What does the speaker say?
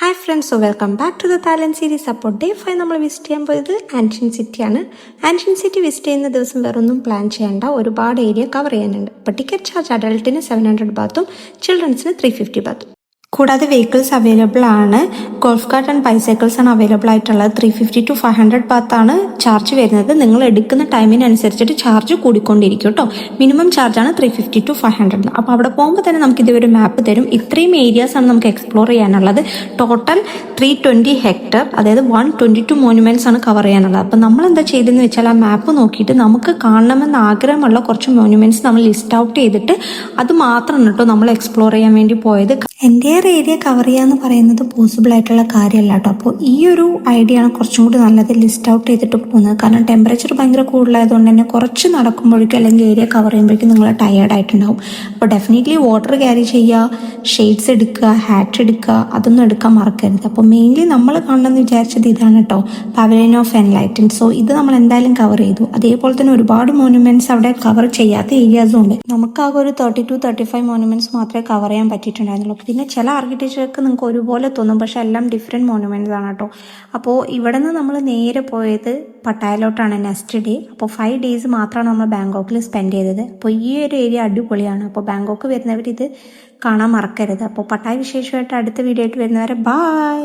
Hi friends, welcome back to the Thailand series. അപ്പോൾ day 5 നമ്മൾ visit ചെയ്യാൻ പോയത് ആൻഷ്യൻ സിറ്റിയാണ്. ആൻഷ്യൻ സിറ്റി വിസിറ്റ് ചെയ്യുന്ന ദിവസം വേറൊന്നും പ്ലാൻ ചെയ്യേണ്ട, ഒരുപാട് ഏരിയ കവർ ചെയ്യാനുണ്ട്. അപ്പോൾ ടിക്കറ്റ് ചാർജ് അഡൾട്ടിന് 700 ബാത്തും ചിൽഡ്രൻസിന് 350 ബാത്തും. കൂടാതെ വെഹിക്കിൾസ് അവൈലബിൾ ആണ്. ഗോൾഫ് കാർട്ട് ആൻഡ് ബൈസൈക്കിൾസ് ആണ് അവൈലബിൾ ആയിട്ടുള്ളത്. 350 to 500 ബാത്താണ് ചാർജ് വരുന്നത്. നിങ്ങൾ എടുക്കുന്ന ടൈമിനനുസരിച്ചിട്ട് ചാർജ് കൂടിക്കൊണ്ടിരിക്കും കേട്ടോ. മിനിമം ചാർജാണ് 350 to 500. അപ്പോൾ അവിടെ പോകുമ്പോൾ തന്നെ നമുക്ക് ഇതൊരു മാപ്പ് തരും. ഇത്രയും ഏരിയാസ് ആണ് നമുക്ക് എക്സ്പ്ലോർ ചെയ്യാനുള്ളത്. ടോട്ടൽ 320 ഹെക്ടർ, അതായത് 122 മോണുമെന്റ്സ് ആണ് കവർ ചെയ്യാനുള്ളത്. അപ്പോൾ നമ്മൾ എന്താ ചെയ്തതെന്ന് വെച്ചാൽ ആ മാപ്പ് നോക്കിയിട്ട് നമുക്ക് കാണണമെന്ന് ആഗ്രഹമുള്ള കുറച്ച് മോണുമെന്റ്സ് നമ്മൾ ലിസ്റ്റ് ഔട്ട് ചെയ്തിട്ട് അത് മാത്രമാണ് കേട്ടോ നമ്മൾ എക്സ്പ്ലോർ ചെയ്യാൻ വേണ്ടി പോയത്. എൻ്റെ ഏരിയ കവർ ചെയ്യാന്ന് പറയുന്നത് പോസിബിൾ ആയിട്ടുള്ള കാര്യമല്ല കേട്ടോ. അപ്പോൾ ഈ ഒരു ഐഡിയ ആണ് കുറച്ചും കൂടി നല്ലത്, ലിസ്റ്റ് ഔട്ട് ചെയ്തിട്ട് പോകുന്നത്. കാരണം ടെമ്പറേച്ചർ ഭയങ്കര കൂടുതലായതുകൊണ്ട് തന്നെ കുറച്ച് നടക്കുമ്പോഴേക്കും അല്ലെങ്കിൽ ഏരിയ കവർ ചെയ്യുമ്പോഴേക്കും നിങ്ങൾ ടയേർഡ് ആയിട്ടുണ്ടാവും. അപ്പോൾ ഡെഫിനറ്റ്ലി വാട്ടർ ക്യാരി ചെയ്യുക, ഷെയ്ഡ്സ് എടുക്കുക, ഹാറ്റ് എടുക്കുക, അതൊന്നും എടുക്കാൻ മറക്കരുത്. അപ്പോൾ മെയിൻലി നമ്മൾ കാണണമെന്ന് വിചാരിച്ചത് ഇതാണ് കേട്ടോ, പവലിയൻ ഓഫ് എൻലൈറ്റൻ. സോ ഇത് നമ്മൾ എന്തായാലും കവർ ചെയ്തു. അതേപോലെ തന്നെ ഒരുപാട് മോണുമെന്റ്സ് അവിടെ കവർ ചെയ്യാത്ത ഏരിയാസും ഉണ്ട്. നമുക്കാകെ ഒരു 30 to 35 മോണുമെന്റ്സ് മാത്രമേ കവർ ചെയ്യാൻ പറ്റിയിട്ടുണ്ടായിരുന്നുള്ളൂ. പിന്നെ ചില ആർക്കിടെക്ചർക്ക് നിങ്ങൾക്ക് ഒരുപോലെ തോന്നും, പക്ഷെ എല്ലാം ഡിഫറെൻറ്റ് മോണുമെന്റ്സ് ആണ് കേട്ടോ. അപ്പോൾ ഇവിടെ നിന്ന് നമ്മൾ നേരെ പോയത് പട്ടായയിലോട്ടാണ് നെക്സ്റ്റ് ഡേ. അപ്പോൾ 5 days മാത്രമാണ് നമ്മൾ ബാങ്കോക്കിൽ സ്പെൻഡ് ചെയ്തത്. അപ്പോൾ ഈ ഒരു ഏരിയ അടിപൊളിയാണ്. അപ്പോൾ ബാങ്കോക്ക് വരുന്നവർ ഇത് കാണാൻ മറക്കരുത്. അപ്പോൾ പട്ടായ വിശേഷമായിട്ട് അടുത്ത വീഡിയോ ആയിട്ട് വരുന്നവരെ ബൈ.